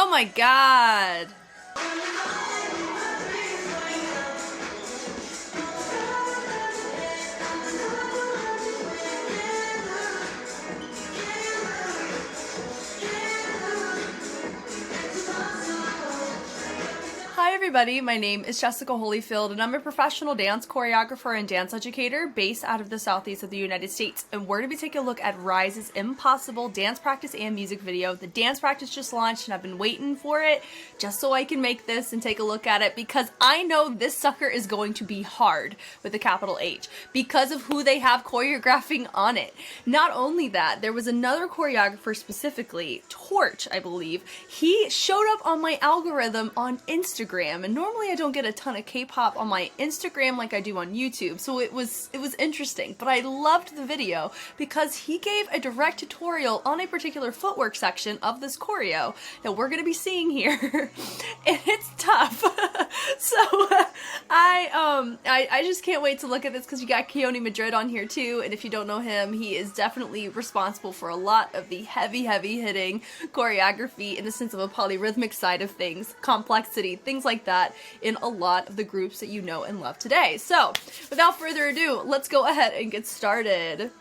Oh my god. Hi everybody, my name is Jessica Holyfield and I'm a professional dance choreographer and dance educator based out of the southeast of the United States, and we're going to be taking a look at RIIZE's Impossible dance practice and music video. The dance practice just launched and I've been waiting for it just so I can make this and take a look at it, because I know this sucker is going to be hard with a capital H because of who they have choreographing on it. Not only that, there was another choreographer specifically, Torch I believe. He showed up on my algorithm on Instagram, and normally I don't get a ton of K-pop on my Instagram like I do on YouTube, so it was interesting. But I loved the video because he gave a direct tutorial on a particular footwork section of this choreo that we're gonna be seeing here, and it's tough. So I just can't wait to look at this, because you got Keone Madrid on here too, and if you don't know him, he is definitely responsible for a lot of the heavy hitting choreography in the sense of a polyrhythmic side of things, complexity, things like that in a lot of the groups that you know and love today. So without further ado, let's go ahead and get started.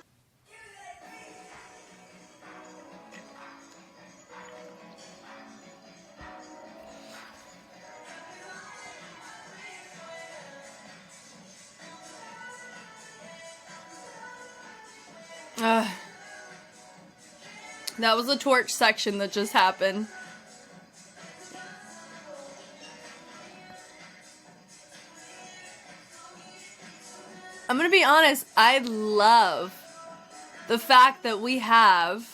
That was the Torch section that just happened. I'm gonna be honest, I love the fact that we have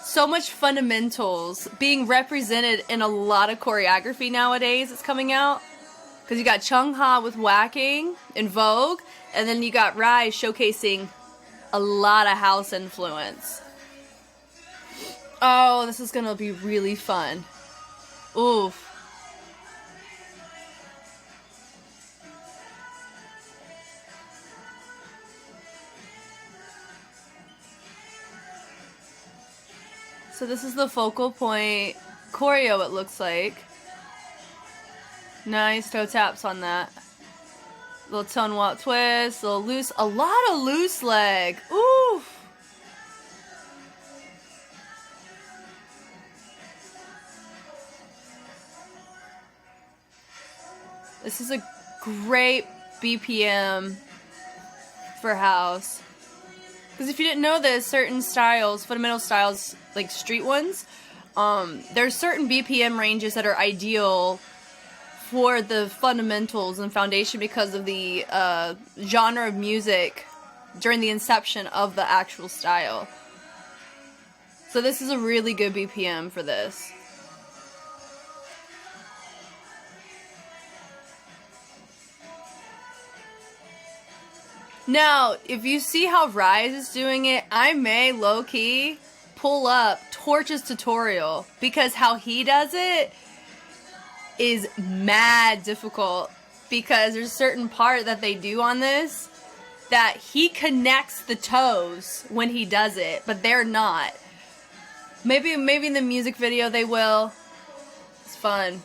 so much fundamentals being represented in a lot of choreography nowadays that's coming out. Because you got Chung Ha with whacking in Vogue, and then you got RIIZE showcasing a lot of house influence. Oh, this is gonna be really fun. Oof. So this is the focal point choreo, it looks like. Nice toe taps on that. Little tone walk twist, little loose, a lot of loose leg. Ooh. This is a great BPM for house. Because if you didn't know this, certain styles, fundamental styles, like street ones, there's certain BPM ranges that are ideal for the fundamentals and foundation because of the genre of music during the inception of the actual style. So this is a really good BPM for this. Now, if you see how RIIZE is doing it, I may low-key pull up Torch's tutorial, because how he does it is mad difficult, because there's a certain part that they do on this that he connects the toes when he does it, but they're not. Maybe in the music video they will. It's fun.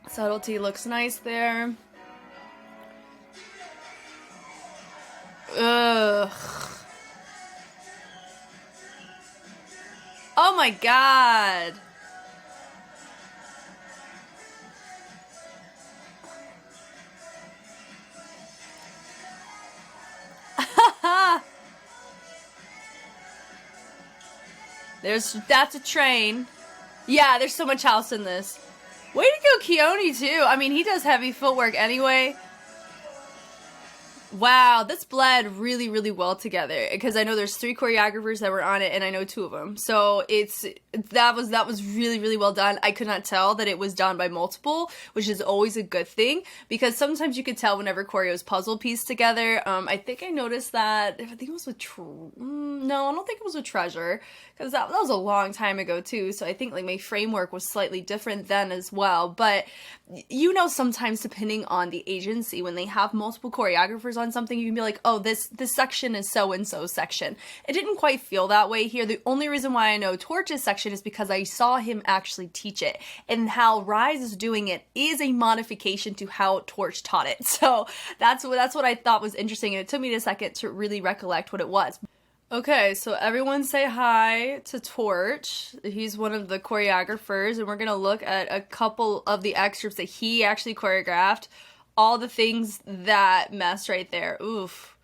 Subtlety looks nice there. Ugh. Oh my god. That's a train. Yeah, there's so much house in this. Way to go, Keone, too. I mean, he does heavy footwork anyway. Wow, this bled really, really well together, because I know there's 3 choreographers that were on it, and I know 2 of them. So that was really, really well done. I could not tell that it was done by multiple, which is always a good thing, because sometimes you could tell whenever choreos puzzle piece together. I think I noticed that. I think it was with no, I don't think it was with Treasure, because that was a long time ago too. So I think like my framework was slightly different then as well. But you know, sometimes depending on the agency, when they have multiple choreographers on something, you can be like, oh, this section is so-and-so section. It didn't quite feel that way here. The only reason why I know Torch's section is because I saw him actually teach it, and how RIIZE is doing it is a modification to how Torch taught it. So that's what I thought was interesting, and it took me a second to really recollect what it was. Okay, so everyone say hi to Torch. He's one of the choreographers, and we're gonna look at a couple of the excerpts that he actually choreographed. All the things that mess right there. Oof.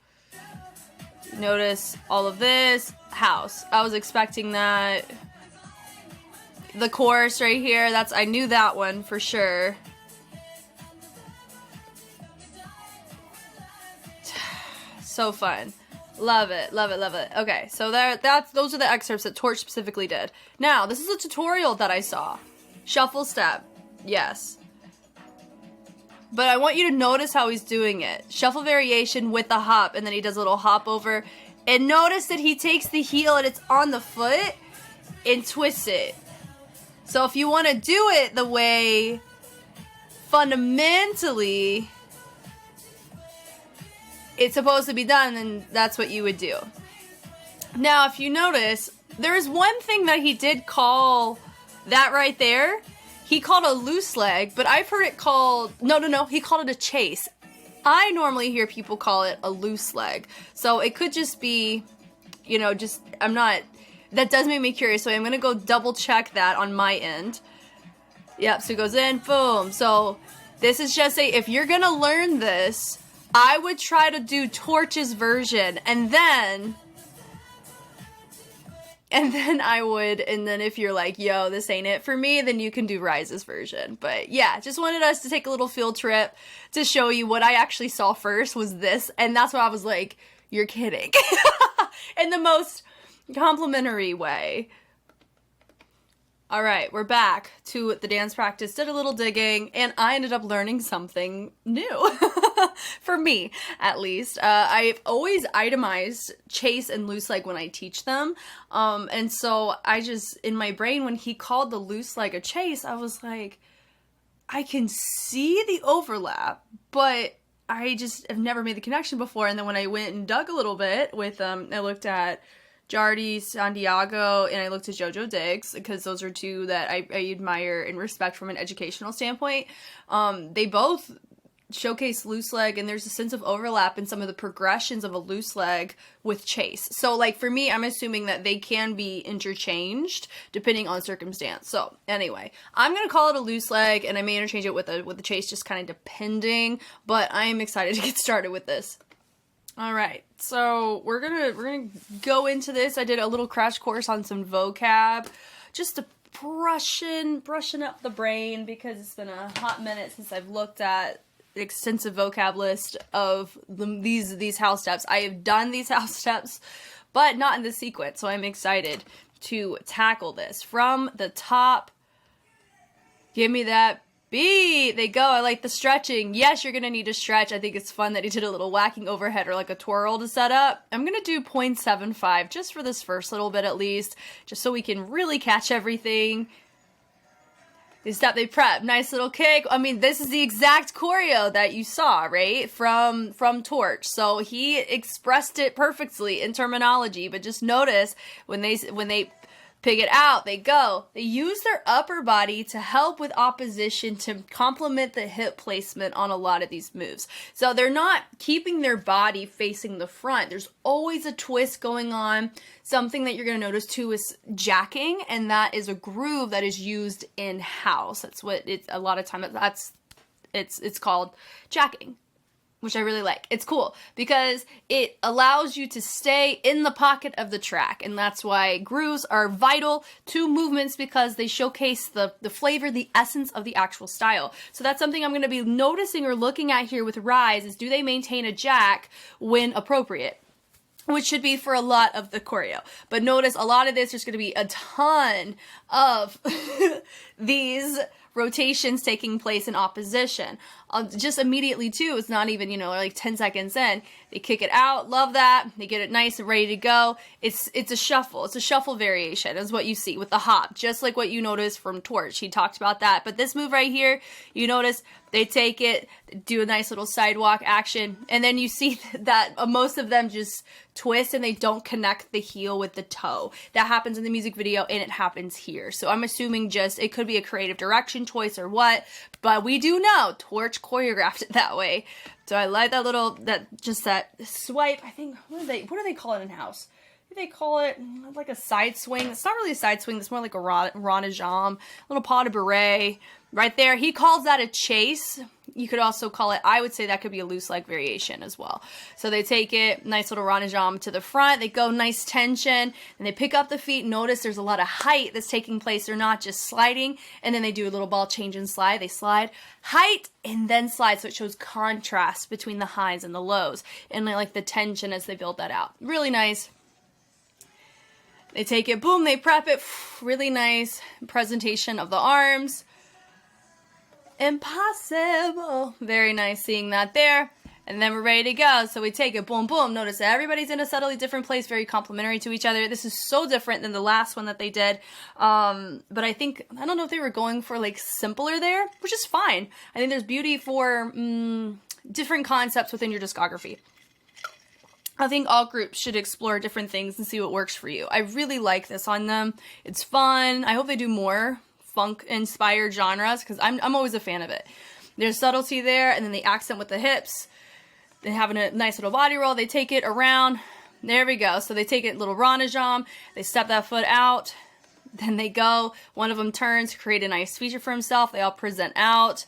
Notice all of this. House. I was expecting that. The chorus right here, I knew that one for sure. So fun. Love it, love it, love it. Okay, so those are the excerpts that Torch specifically did. Now, this is a tutorial that I saw. Shuffle step, yes. But I want you to notice how he's doing it. Shuffle variation with the hop, and then he does a little hop over. And notice that he takes the heel and it's on the foot and twists it. So if you want to do it the way fundamentally it's supposed to be done, then that's what you would do. Now, if you notice, there is one thing that he did call that right there. He called a loose leg, but I've heard it called, no, he called it a chase. I normally hear people call it a loose leg. So it could just be, that does make me curious. So I'm going to go double check that on my end. Yep, so it goes in, boom. So this is just if you're going to learn this, I would try to do Torch's version, and then if you're like, yo, this ain't it for me, then you can do RIIZE's version. But yeah, just wanted us to take a little field trip to show you what I actually saw first was this, and that's why I was like, you're kidding. In the most complimentary way. All right, we're back to the dance practice, did a little digging, and I ended up learning something new. For me, at least. I've always itemized chase and loose leg when I teach them. And so I just, in my brain, when he called the loose leg a chase, I was like, I can see the overlap, but I just have never made the connection before. And then when I went and dug a little bit with, I looked at Jardy Santiago, and I looked at JoJo Diggs, because those are two that I admire and respect from an educational standpoint. They both showcase loose leg, and there's a sense of overlap in some of the progressions of a loose leg with chase. So like for me, I'm assuming that they can be interchanged depending on circumstance. So anyway, I'm gonna call it a loose leg, and I may interchange it with a chase, just kind of depending, but I am excited to get started with this. All right, so we're gonna go into this. I did a little crash course on some vocab, just to brushing up the brain, because it's been a hot minute since I've looked at the extensive vocab list of these house steps. I have done these house steps, but not in this sequence, so I'm excited to tackle this from the top. Give me that beat. They go. I like the stretching. Yes, you're going to need to stretch. I think it's fun that he did a little whacking overhead or like a twirl to set up. I'm going to do 0.75 just for this first little bit at least, just so we can really catch everything. They step, they prep, nice little kick. I mean, this is the exact choreo that you saw, right? From Torch. So he expressed it perfectly in terminology, but just notice when they pick it out, they go. They use their upper body to help with opposition to complement the hip placement on a lot of these moves. So they're not keeping their body facing the front. There's always a twist going on. Something that you're going to notice too is jacking, and that is a groove that is used in house. That's what it's a lot of time. It's called jacking, which I really like. It's cool because it allows you to stay in the pocket of the track, and that's why grooves are vital to movements, because they showcase the flavor, the essence of the actual style. So that's something I'm going to be noticing or looking at here with RIIZE is, do they maintain a jack when appropriate? Which should be for a lot of the choreo. But notice a lot of this, there's going to be a ton of these rotations taking place in opposition. just immediately too. It's not even, you know, like 10 seconds in. They kick it out. Love that. They get it nice and ready to go. It's a shuffle. It's a shuffle variation is what you see with the hop, just like what you noticed from Torch. He talked about that. But this move right here, you notice they take it, do a nice little sidewalk action, and then you see that most of them just twist and they don't connect the heel with the toe. That happens in the music video and it happens here. So I'm assuming just it could be a creative direction choice or what, but we do know Torch choreographed it that way. So I like that little, that swipe. I think, what do they call it in house? They call it like a side swing. It's not really a side swing. It's more like a renajam, little pas de bourrée right there. He calls that a chase. You could also call it, I would say that could be a loose leg variation as well. So they take it, nice little renajam to the front. They go nice tension and they pick up the feet. Notice there's a lot of height that's taking place. They're not just sliding. And then they do a little ball change and slide. They slide, height, and then slide. So it shows contrast between the highs and the lows. And I like the tension as they build that out. Really nice. They take it, boom, they prep it. Really nice presentation of the arms. Impossible. Very nice seeing that there. And then we're ready to go. So we take it, boom, boom. Notice that everybody's in a subtly different place, very complementary to each other. This is so different than the last one that they did. But I don't know if they were going for like simpler there, which is fine. I think there's beauty for different concepts within your discography. I think all groups should explore different things and see what works for you. I really like this on them. It's fun. I hope they do more funk-inspired genres because I'm always a fan of it. There's subtlety there, and then they accent with the hips. They have a nice little body roll. They take it around. There we go. So they take it little renajam. They step that foot out. Then they go. One of them turns, create a nice feature for himself. They all present out.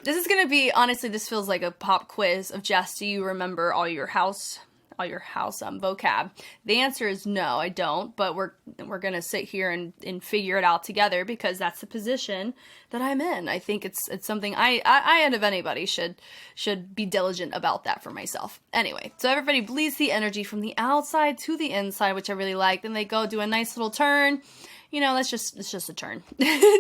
This is going to be, honestly, this feels like a pop quiz of just, do you remember all your house vocab? The answer is no, I don't, but we're gonna sit here and figure it out together because that's the position that I'm in. I think it's something I and if anybody should be diligent about that for myself. Anyway, so everybody bleeds the energy from the outside to the inside, which I really like. Then they go do a nice little turn. You know, it's just a turn.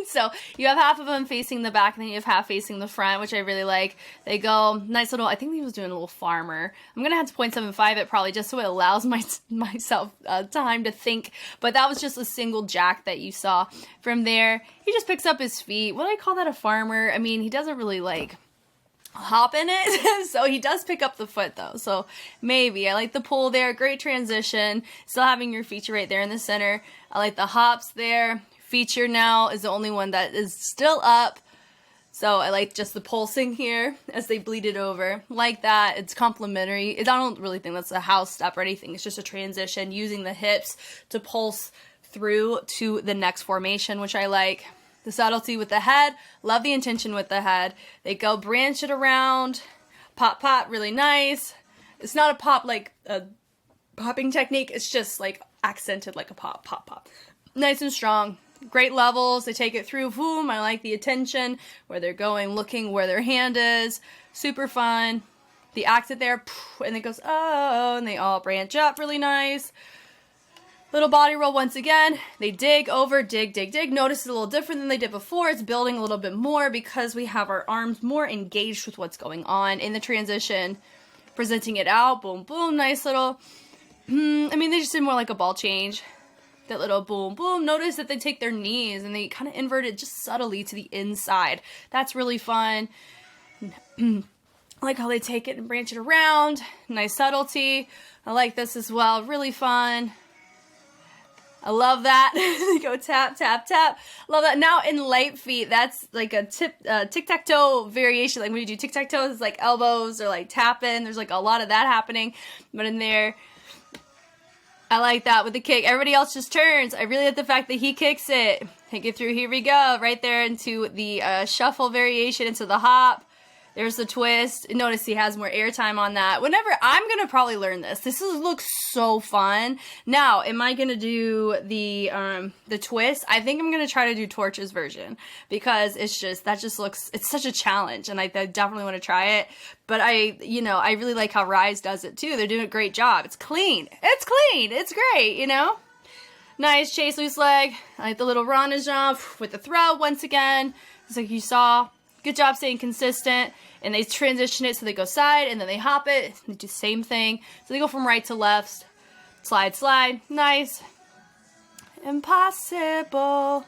So you have half of them facing the back, and then you have half facing the front, which I really like. They go nice little, I think he was doing a little farmer. I'm going to have to 0.75 it probably just so it allows myself time to think. But that was just a single jack that you saw. From there, he just picks up his feet. Would I call that a farmer? I mean, he doesn't really like hop in it. So he does pick up the foot though. So maybe I like the pull there. Great transition. Still having your feature right there in the center. I like the hops there. Feature now is the only one that is still up. So I like just the pulsing here as they bleed it over. Like that. It's complementary. I don't really think that's a house step or anything. It's just a transition using the hips to pulse through to the next formation, which I like. The subtlety with the head. Love the intention with the head. They go branch it around. Pop, pop, really nice. It's not a pop like a popping technique. It's just like accented like a pop, pop, pop. Nice and strong. Great levels. They take it through. Boom. I like the attention. Where they're going, looking where their hand is. Super fun. The accent there. And it goes, oh. And they all branch up really nice. Little body roll once again. They dig over, dig, dig, dig. Notice it's a little different than they did before. It's building a little bit more because we have our arms more engaged with what's going on in the transition. Presenting it out. Boom, boom. Nice little... I mean, they just did more like a ball change. That little boom, boom. Notice that they take their knees and they kind of invert it just subtly to the inside. That's really fun. I like how they take it and branch it around. Nice subtlety. I like this as well. Really fun. I love that. They go tap, tap, tap. Love that. Now in light feet, that's like a tic-tac-toe variation. Like when you do tic-tac-toe, it's like elbows or like tapping. There's like a lot of that happening. But in there, I like that with the kick. Everybody else just turns. I really like the fact that he kicks it. Take it through. Here we go. Right there into the shuffle variation, into the hop. There's the twist. Notice he has more airtime on that. Whenever, I'm going to probably learn this. This looks so fun. Now, am I going to do the twist? I think I'm going to try to do Torch's version because that just looks, it's such a challenge and I definitely want to try it. But I really like how RIIZE does it too. They're doing a great job. It's clean. It's clean. It's great, you know? Nice chase loose leg. I like the little renajam with the throw once again. It's like you saw. good job staying consistent. And they transition it so they go side and then they hop it. They do the same thing. So they go from right to left. Slide, slide. Nice. Impossible.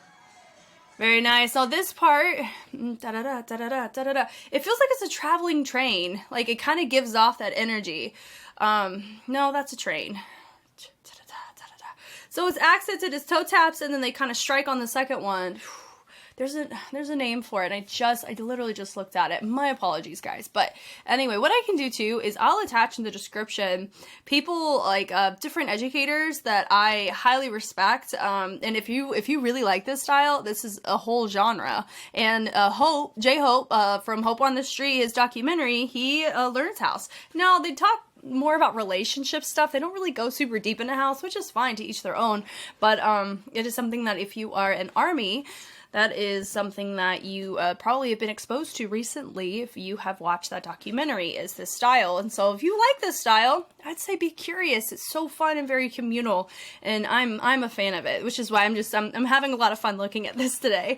Very nice. Now this part, da-da-da, da-da-da, da-da-da, it feels like it's a traveling train. Like it kind of gives off that energy. No, that's a train. So it's accented, it's toe taps, and then they kind of strike on the second one. There's a name for it. I literally just looked at it. My apologies, guys. But anyway, what I can do too is I'll attach in the description people like different educators that I highly respect. And if you really like this style, this is a whole genre. And J Hope from Hope on the Street, his documentary, he learns house. Now they talk more about relationship stuff. They don't really go super deep into house, which is fine, to each their own. But it is something that if you are an ARMY, that is something that you probably have been exposed to recently if you have watched that documentary, is this style. And so if you like this style, I'd say be curious. It's so fun and very communal, and I'm a fan of it, which is why I'm having a lot of fun looking at this today.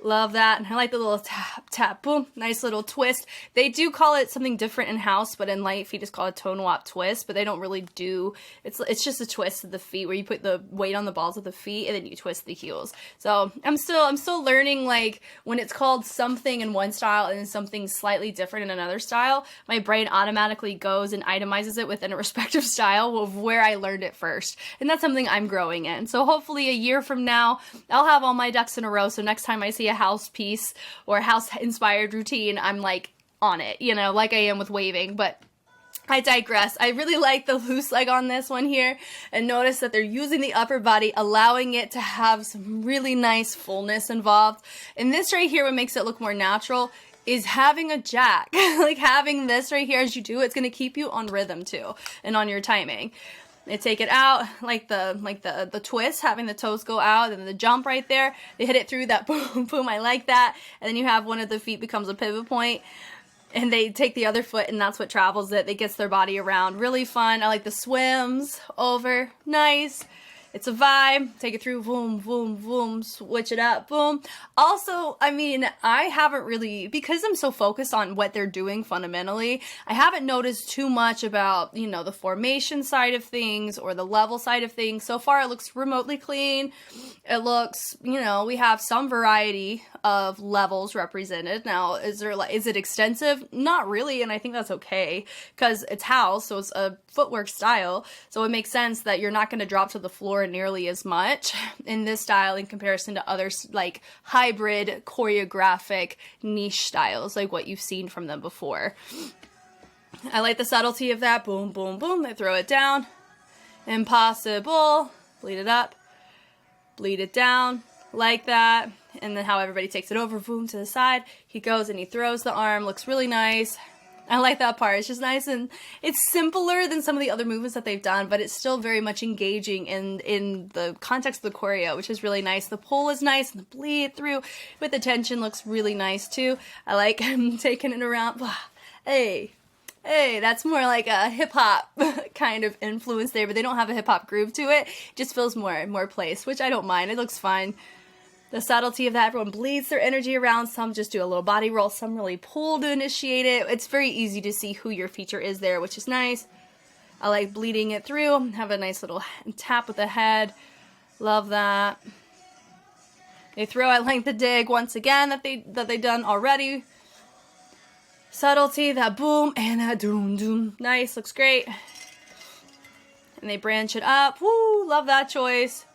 Love that. And I like the little tap, tap, boom. Nice little twist. They do call it something different in house, but in light feet just call it toe wop twist, but they don't really do, it's just a twist of the feet where you put the weight on the balls of the feet and then you twist the heels. So I'm still learning, like, when it's called something in one style and then something slightly different in another style, my brain automatically goes and itemizes it within a respective style of where I learned it first. And that's something I'm growing in. So hopefully a year from now, I'll have all my ducks in a row. So next time I see a house piece or a house inspired routine, I'm like on it, you know, like I am with waving. But I digress. I really like the loose leg on this one here, and notice that they're using the upper body, allowing it to have some really nice fullness involved. And this right here, what makes it look more natural is having a jack. Like having this right here as you do, it's going to keep you on rhythm too and on your timing. They take it out, like the twist, having the toes go out, and the jump right there. They hit it through that boom, boom. I like that. And then you have one of the feet becomes a pivot point, and they take the other foot, and that's what travels it. It gets their body around. Really fun. I like the swims over. Nice. It's a vibe. Take it through, boom, boom, boom, switch it up, boom. Also, I mean, I haven't really, because I'm so focused on what they're doing fundamentally, I haven't noticed too much about, you know, the formation side of things or the level side of things. So far, it looks remotely clean. It looks, you know, we have some variety of levels represented. Now, is it extensive? Not really, and I think that's okay, because it's house, so it's a footwork style, so it makes sense that you're not going to drop to the floor nearly as much in this style in comparison to other like hybrid choreographic niche styles like what you've seen from them before. I like the subtlety of that. Boom, boom, boom. They throw it down. Impossible. Bleed it up. Bleed it down. Like that. And then how everybody takes it over. Boom, to the side. He goes and he throws the arm. Looks really nice. I like that part. It's just nice, and it's simpler than some of the other movements that they've done, but it's still very much engaging in the context of the choreo, which is really nice. The pull is nice, and the bleed through with the tension looks really nice too. I like taking it around. Hey, that's more like a hip-hop kind of influence there, but they don't have a hip-hop groove to it. It just feels more placed, which I don't mind. It looks fine. The subtlety of that, everyone bleeds their energy around. Some just do a little body roll. Some really pull to initiate it. It's very easy to see who your feature is there, which is nice. I like bleeding it through. Have a nice little tap with the head. Love that. They throw, I like the dig once again that they done already. Subtlety, that boom, and that doom, doom. Nice, looks great. And they branch it up. Woo, love that choice.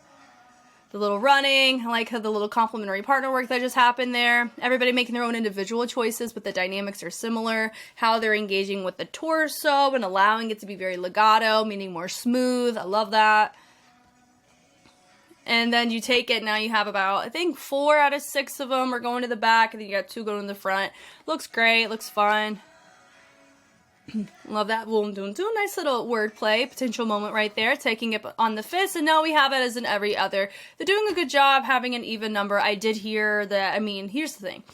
The little running, I like how the little complementary partner work that just happened there. Everybody making their own individual choices, but the dynamics are similar. How they're engaging with the torso and allowing it to be very legato, meaning more smooth. I love that. And then you take it, now you have about, I think 4 out of 6 of them are going to the back, and then you got 2 going to the front. Looks great, looks fun. Love that. Boom, doom, doom. Nice little wordplay, potential moment right there. Taking it on the fist, and now we have it as in every other. They're doing a good job having an even number. I did hear that, I mean, here's the thing.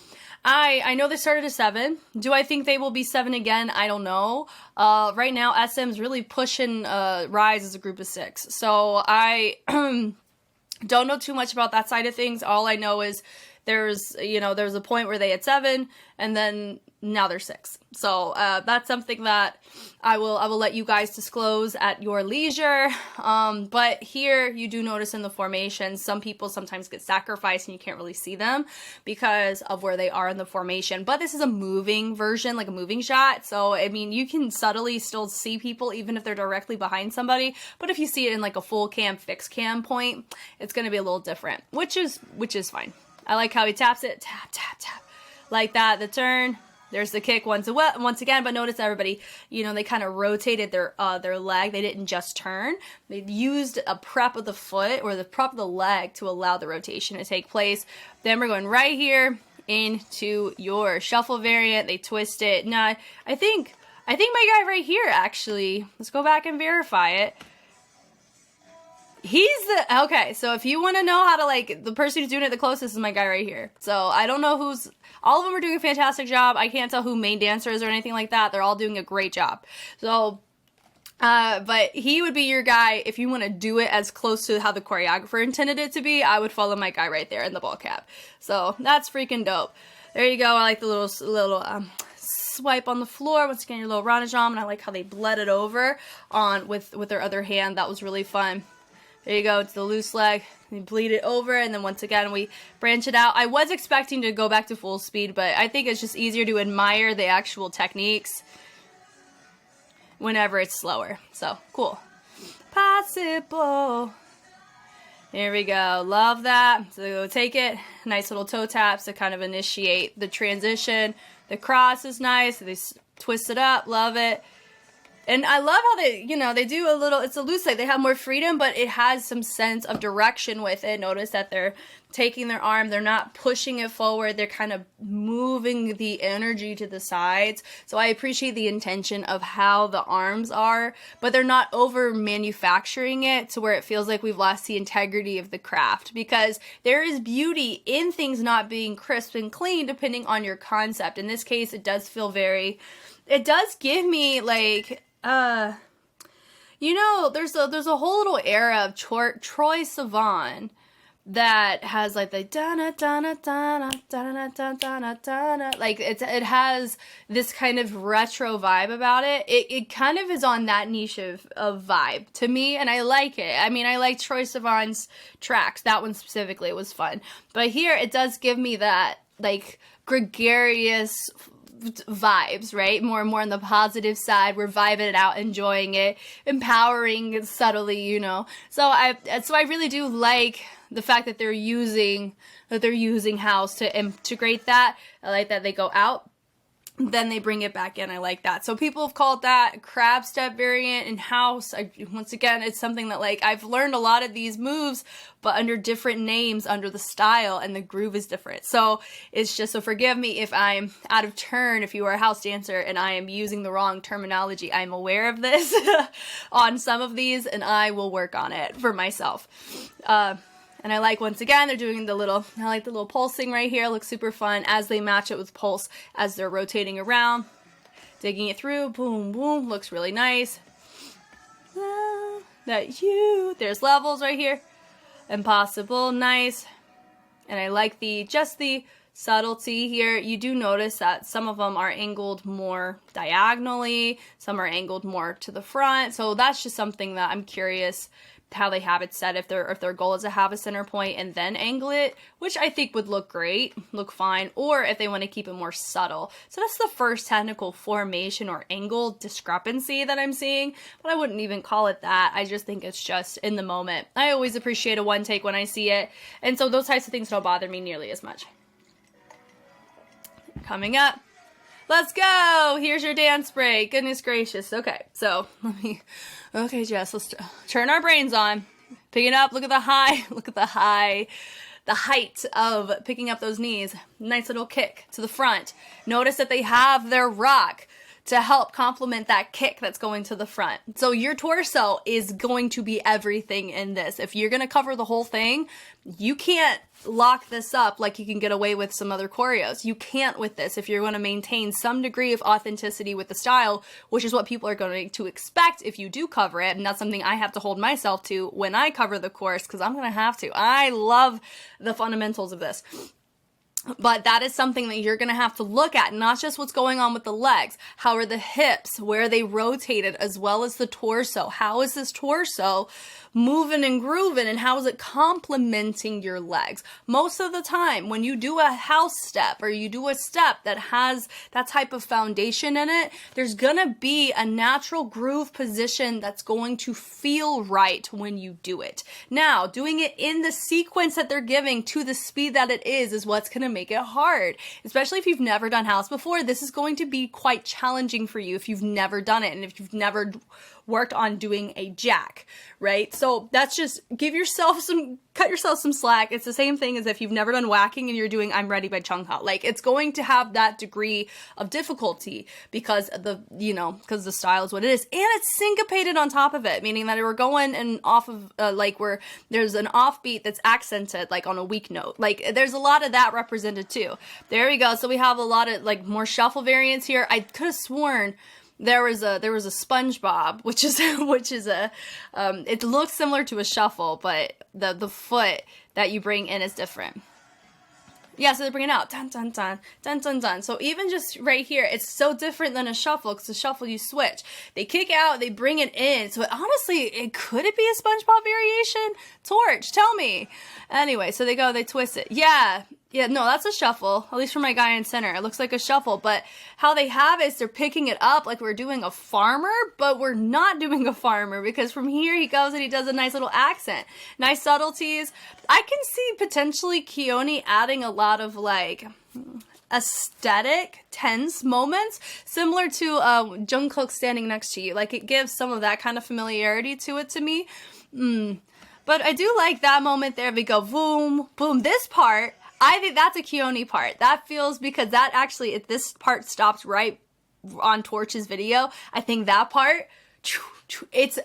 I know they started at 7. Do I think they will be 7 again? I don't know. Right now, SM's really pushing RIIZE as a group of 6. So I don't know too much about that side of things. All I know is there's, you know, there's a point where they had 7 and then now they're 6. So that's something that I will let you guys disclose at your leisure. But here you do notice in the formation, some people sometimes get sacrificed and you can't really see them because of where they are in the formation. But this is a moving version, like a moving shot. So, I mean, you can subtly still see people even if they're directly behind somebody. But if you see it in like a full cam, fixed cam point, it's going to be a little different, which is fine. I like how he taps it, tap, tap, tap, like that, the turn. There's the kick once again, but notice everybody, you know, they kind of rotated their leg. They didn't just turn. They used a prep of the foot or the prep of the leg to allow the rotation to take place. Then we're going right here into your shuffle variant. They twist it. Now, I think my guy right here, actually, let's go back and verify it. Okay, so if you want to know how to, like, the person who's doing it the closest is my guy right here. So I don't know all of them are doing a fantastic job. I can't tell who main dancer is or anything like that. They're all doing a great job. So, but he would be your guy if you want to do it as close to how the choreographer intended it to be. I would follow my guy right there in the ball cap. So that's freaking dope. There you go. I like the little swipe on the floor. Once again, your little ranajam, and I like how they bled it over on with their other hand. That was really fun. There you go, it's the loose leg. We bleed it over, and then once again, we branch it out. I was expecting to go back to full speed, but I think it's just easier to admire the actual techniques whenever it's slower. So, cool. Possible. There we go. Love that. So, take it. Nice little toe taps to kind of initiate the transition. The cross is nice. They twist it up. Love it. And I love how they, you know, they do a little, it's a loose leg. They have more freedom, but it has some sense of direction with it. Notice that they're taking their arm. They're not pushing it forward. They're kind of moving the energy to the sides. So I appreciate the intention of how the arms are, but they're not over manufacturing it to where it feels like we've lost the integrity of the craft, because there is beauty in things not being crisp and clean depending on your concept. In this case, it does feel it does give me like, you know, there's a whole little era of Troye Sivan that has like the dana dana dana dana dana dana dana, like it has this kind of retro vibe about it. It kind of is on that niche of vibe to me, and I like it. I mean, I like Troye Sivan's tracks. That one specifically was fun, but here it does give me that like gregarious vibes, right? More and more on the positive side. We're vibing it out, enjoying it, empowering it subtly, you know. So I really do like the fact that they're using house to integrate that. I like that they go out, then they bring it back in. I like that. So people have called that crab step variant in house. Once again, it's something that like I've learned a lot of these moves, but under different names, under the style, and the groove is different. So it's just, so forgive me if I'm out of turn, if you are a house dancer and I am using the wrong terminology. I'm aware of this on some of these, and I will work on it for myself. And I like, once again, they're doing I like the little pulsing right here. It looks super fun as they match it with pulse as they're rotating around. Digging it through, boom, boom, looks really nice. There's levels right here. Impossible, nice. And I like the subtlety here. You do notice that some of them are angled more diagonally, some are angled more to the front. So that's just something that I'm curious how they have it set, if their goal is to have a center point and then angle it, which I think would look great, look fine, or if they want to keep it more subtle. So that's the first technical formation or angle discrepancy that I'm seeing, but I wouldn't even call it that. I just think it's just in the moment. I always appreciate a one take when I see it, and so those types of things don't bother me nearly as much. Coming up. Let's go! Here's your dance break. Goodness gracious. Okay, so okay, Jess, let's turn our brains on. Pick it up. Look at the high. Look at the height of picking up those knees. Nice little kick to the front. Notice that they have their rock to help complement that kick that's going to the front. So your torso is going to be everything in this. If you're going to cover the whole thing, you can't lock this up like you can get away with some other choreos. You can't with this if you're going to maintain some degree of authenticity with the style, which is what people are going to expect if you do cover it. And that's something I have to hold myself to when I cover the course, because I'm going to have to. I love the fundamentals of this. But that is something that you're going to have to look at, not just what's going on with the legs. How are the hips? Where are they rotated, as well as the torso? How is this torso moving and grooving, and how is it complementing your legs? Most of the time, when you do a house step or you do a step that has that type of foundation in it, there's going to be a natural groove position that's going to feel right when you do it. Now, doing it in the sequence that they're giving to the speed that it is what's going to make it hard. Especially if you've never done house before, this is going to be quite challenging for you if you've never done it and if you've never worked on doing a jack, right? So that's just cut yourself some slack. It's the same thing as if you've never done whacking and you're doing I'm Ready by Chung Ha. Like, it's going to have that degree of difficulty because because the style is what it is, and it's syncopated on top of it, meaning that we're going and off of where there's an offbeat that's accented like on a weak note. Like, there's a lot of that represented too. There we go. So we have a lot of like more shuffle variants here. I could have sworn there was a SpongeBob, which is it looks similar to a shuffle, but the foot that you bring in is different. Yeah, so they bring it out, dun dun dun, dun dun dun. So even just right here, it's so different than a shuffle, because a shuffle you switch. They kick out, they bring it in. So honestly, could it be a SpongeBob variation? Torch, tell me. Anyway, so they go, they twist it. Yeah, no, that's a shuffle, at least for my guy in center. It looks like a shuffle, but how they have it is they're picking it up like we're doing a farmer, but we're not doing a farmer, because from here he goes and he does a nice little accent. Nice subtleties. I can see potentially Keone adding a lot of like aesthetic, tense moments, similar to Jungkook standing next to you. Like, it gives some of that kind of familiarity to it to me. But I do like that moment there. We go boom, boom. This part, I think that's a Keone part. That feels, because that actually, if this part stops right on Torch's video, I think that part, it's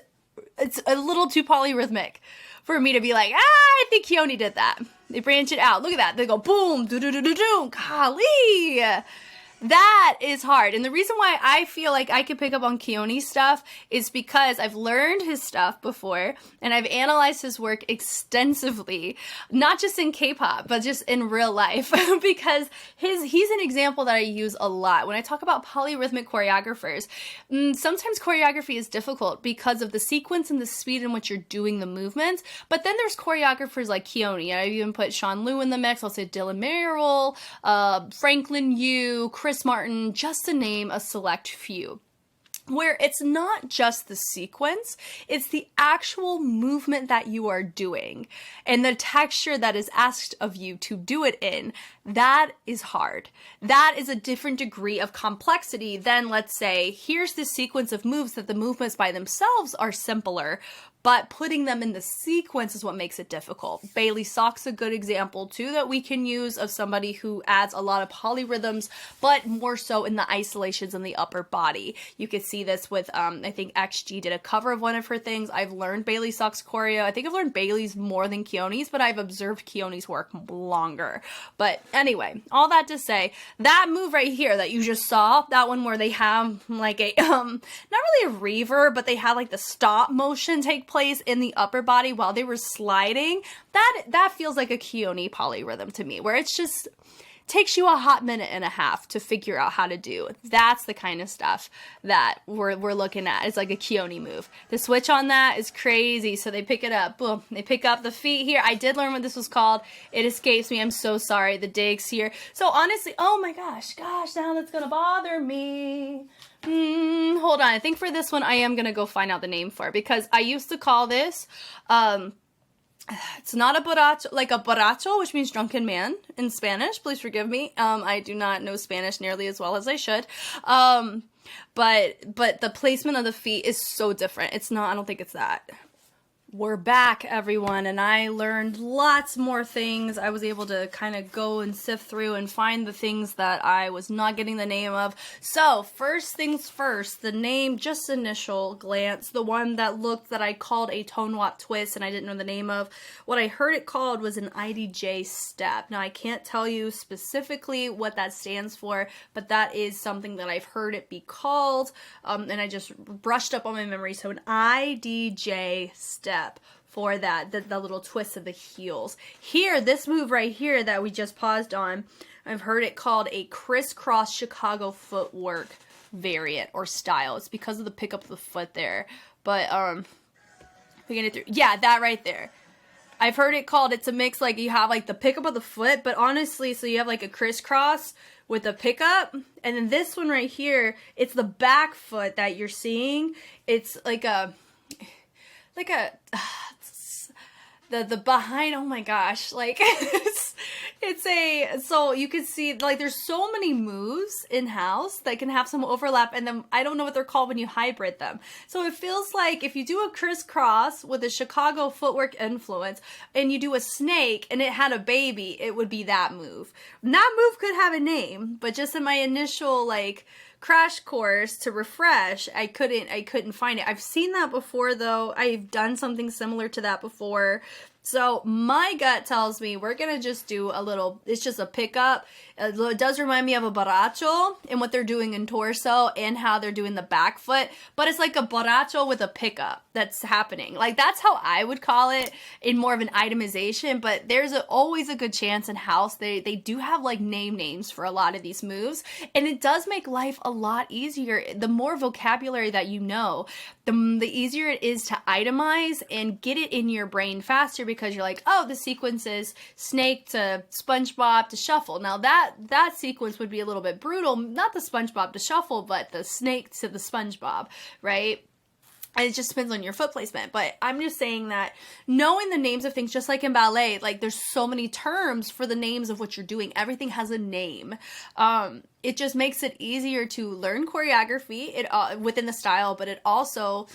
a little too polyrhythmic for me to be like, I think Keone did that. They branch it out. Look at that. They go boom, do-do-do-do-do. Golly. That is hard. And the reason why I feel like I can pick up on Keone's stuff is because I've learned his stuff before and I've analyzed his work extensively, not just in K-pop, but just in real life, because he's an example that I use a lot. When I talk about polyrhythmic choreographers, sometimes choreography is difficult because of the sequence and the speed in which you're doing the movements, but then there's choreographers like Keone. I've even put Sean Liu in the mix. I'll say Dylan Merrill, Franklin Yu, Chris Martin, just to name a select few, where it's not just the sequence, it's the actual movement that you are doing and the texture that is asked of you to do it in. That is hard. That is a different degree of complexity than, let's say, here's this sequence of moves that the movements by themselves are simpler, but putting them in the sequence is what makes it difficult. Bailey Sock's a good example too that we can use of somebody who adds a lot of polyrhythms, but more so in the isolations in the upper body. You could see this with, I think XG did a cover of one of her things. I've learned Bailey Sock's choreo. I think I've learned Bailey's more than Keone's, but I've observed Keone's work longer. But anyway, all that to say, that move right here that you just saw, that one where they have like a, not really a reverb, but they have like the stop motion take place in the upper body while they were sliding, that feels like a Keone polyrhythm to me, where it's just takes you a hot minute and a half to figure out how to do. That's the kind of stuff that we're looking at. It's like a Keone move. The switch on that is crazy. So they pick it up, boom, they pick up the feet here. I did learn what this was called. It escapes me. I'm so sorry. The digs here. So honestly, oh my gosh, now that's gonna bother me. Hold on. I think for this one, I am going to go find out the name for it, because I used to call this, it's not a borracho, like a borracho, which means drunken man in Spanish. Please forgive me. I do not know Spanish nearly as well as I should. But the placement of the feet is so different. It's not, I don't think it's that. We're back, everyone, and I learned lots more things. I was able to kind of go and sift through and find the things that I was not getting the name of. So, first things first, the name, just initial glance, the one that looked that I called a tone wop twist and I didn't know the name of, what I heard it called was an IDJ step. Now, I can't tell you specifically what that stands for, but that is something that I've heard it be called, and I just brushed up on my memory. So, an IDJ step for that, the little twist of the heels. Here, this move right here that we just paused on, I've heard it called a crisscross Chicago footwork variant or style. It's because of the pickup of the foot there. But, we get it through. Yeah, that right there. I've heard it called, it's a mix, like you have like the pickup of the foot, but honestly, so you have like a crisscross with a pickup, and then this one right here, it's the back foot that you're seeing. It's like a the behind, oh my gosh, like so you can see, like, there's so many moves in-house that can have some overlap, and then I don't know what they're called when you hybrid them. So it feels like if you do a crisscross with a Chicago footwork influence and you do a snake and it had a baby, it would be that move. And that move could have a name, but just in my initial like crash course to refresh, I couldn't find it. I've seen that before though. I've done something similar to that before. So my gut tells me we're going to just do a little, it's just a pickup. It does remind me of a baracho and what they're doing in torso and how they're doing the back foot, but it's like a baracho with a pickup that's happening. Like, that's how I would call it in more of an itemization, but there's always a good chance in house they do have like names for a lot of these moves, and it does make life a lot easier. The more vocabulary that you know, the easier it is to itemize and get it in your brain faster, because you're like, oh, the sequence is snake to SpongeBob to shuffle. Now that sequence would be a little bit brutal, not the SpongeBob to shuffle, but the snake to the SpongeBob, right? And it just depends on your foot placement. But I'm just saying that knowing the names of things, just like in ballet, like there's so many terms for the names of what you're doing. Everything has a name. It just makes it easier to learn choreography within the style, but it also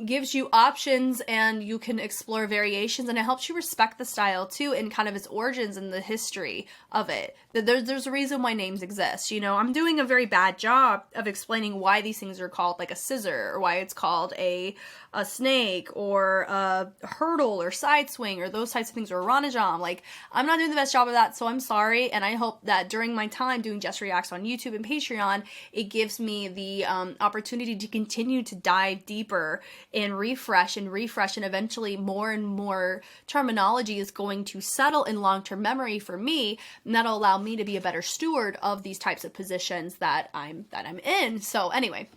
gives you options, and you can explore variations, and it helps you respect the style too, and kind of its origins and the history of it. There's a reason why names exist. You know, I'm doing a very bad job of explaining why these things are called like a scissor, or why it's called a snake, or a hurdle, or side swing, or those types of things, or a ranajam. Like, I'm not doing the best job of that, so I'm sorry, and I hope that during my time doing Just Reacts on YouTube and Patreon, it gives me the opportunity to continue to dive deeper and refresh, and eventually more and more terminology is going to settle in long-term memory for me, and that'll allow me to be a better steward of these types of positions that I'm in. So anyway,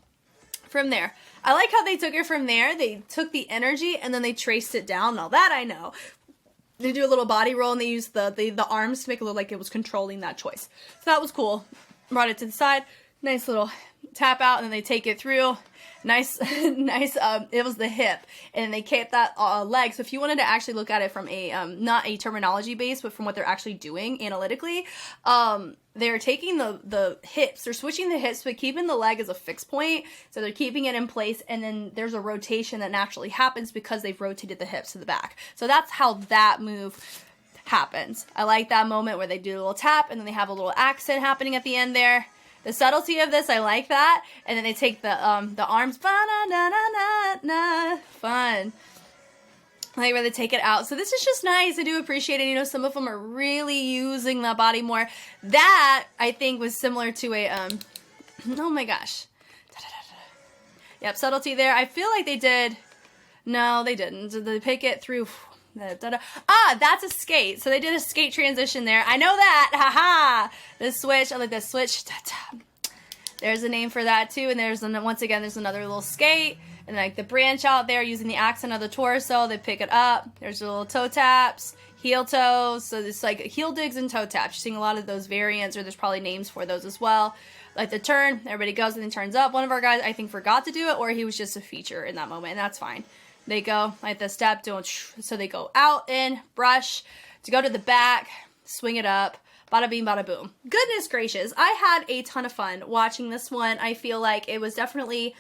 from there, I like how they took it from there. They took the energy and then they traced it down. Now that I know. They do a little body roll, and they use the arms to make it look like it was controlling that choice. So that was cool. Brought it to the side. Nice little tap out, and then they take it through. Nice, it was the hip, and they kept that leg. So if you wanted to actually look at it from a, not a terminology base, but from what they're actually doing analytically, they're taking the hips, they're switching the hips, but keeping the leg as a fixed point. So they're keeping it in place, and then there's a rotation that naturally happens because they've rotated the hips to the back. So that's how that move happens. I like that moment where they do a little tap, and then they have a little accent happening at the end there. The subtlety of this, I like that. And then they take the arms, fun. I like where they take it out. So this is just nice. I do appreciate it. You know, some of them are really using the body more. That, I think, was similar to a, oh my gosh. Yep, subtlety there. I feel like they did, no, they didn't. Did they pick it through? Ah, that's a skate. So they did a skate transition there. I know that. Haha. The switch. I like the switch. There's a name for that too. And there's once again, there's another little skate. And like the branch out there using the accent of the torso. They pick it up. There's little toe taps, heel toes. So it's like heel digs and toe taps. You're seeing a lot of those variants, or there's probably names for those as well. Like the turn. Everybody goes and then turns up. One of our guys, I think, forgot to do it, or he was just a feature in that moment. And that's fine. They go like the step, doing so they go out, in, brush, to go to the back, swing it up, bada bing, bada boom. Goodness gracious, I had a ton of fun watching this one. I feel like it was definitely,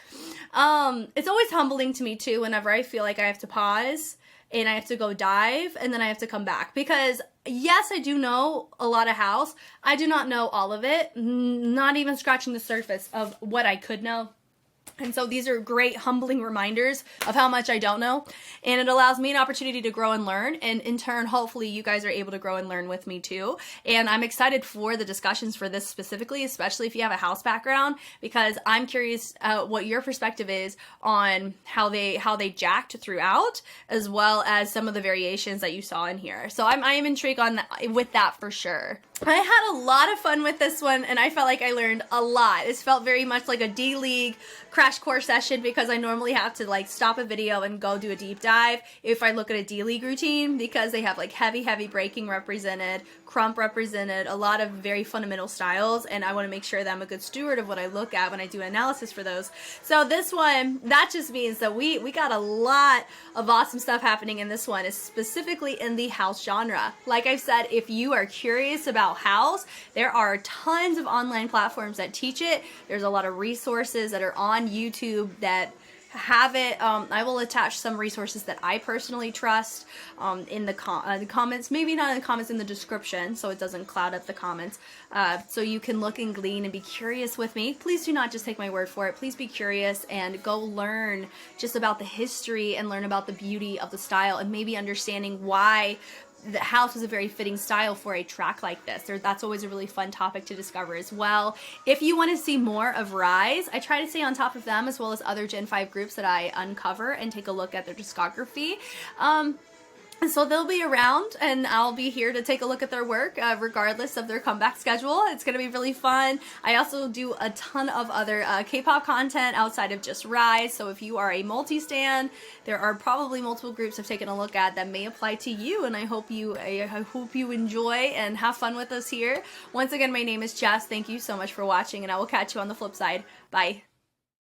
it's always humbling to me too whenever I feel like I have to pause and I have to go dive and then I have to come back. Because yes, I do know a lot of house. I do not know all of it, not even scratching the surface of what I could know. And so these are great humbling reminders of how much I don't know. And it allows me an opportunity to grow and learn. And in turn, hopefully you guys are able to grow and learn with me too. And I'm excited for the discussions for this specifically, especially if you have a house background, because I'm curious what your perspective is on how they jacked throughout, as well as some of the variations that you saw in here. So I am intrigued with that for sure. I had a lot of fun with this one, and I felt like I learned a lot. This felt very much like a D-League crash course session, because I normally have to like stop a video and go do a deep dive if I look at a D-League routine, because they have like heavy breaking represented, crump represented, a lot of very fundamental styles, and I want to make sure that I'm a good steward of what I look at when I do analysis for those. So this one, that just means that we got a lot of awesome stuff happening in this one, is specifically in the house genre. Like I've said, if you are curious about house, there are tons of online platforms that teach it. There's a lot of resources that are on YouTube that have it. I will attach some resources that I personally trust in the comments, maybe not in the comments, in the description, so it doesn't cloud up the comments, so you can look and glean and be curious with me. Please do not just take my word for it. Please be curious and go learn just about the history and learn about the beauty of the style, and maybe understanding why the house is a very fitting style for a track like this. That's always a really fun topic to discover as well. If you want to see more of RIIZE, I try to stay on top of them as well as other Gen 5 groups that I uncover and take a look at their discography. And so they'll be around, and I'll be here to take a look at their work regardless of their comeback schedule. It's going to be really fun. I also do a ton of other K-pop content outside of just RIIZE, so if you are a multi-stan, there are probably multiple groups I've taken a look at that may apply to you, and I hope you enjoy and have fun with us here. Once again, my name is Jess. Thank you so much for watching, and I will catch you on the flip side. Bye.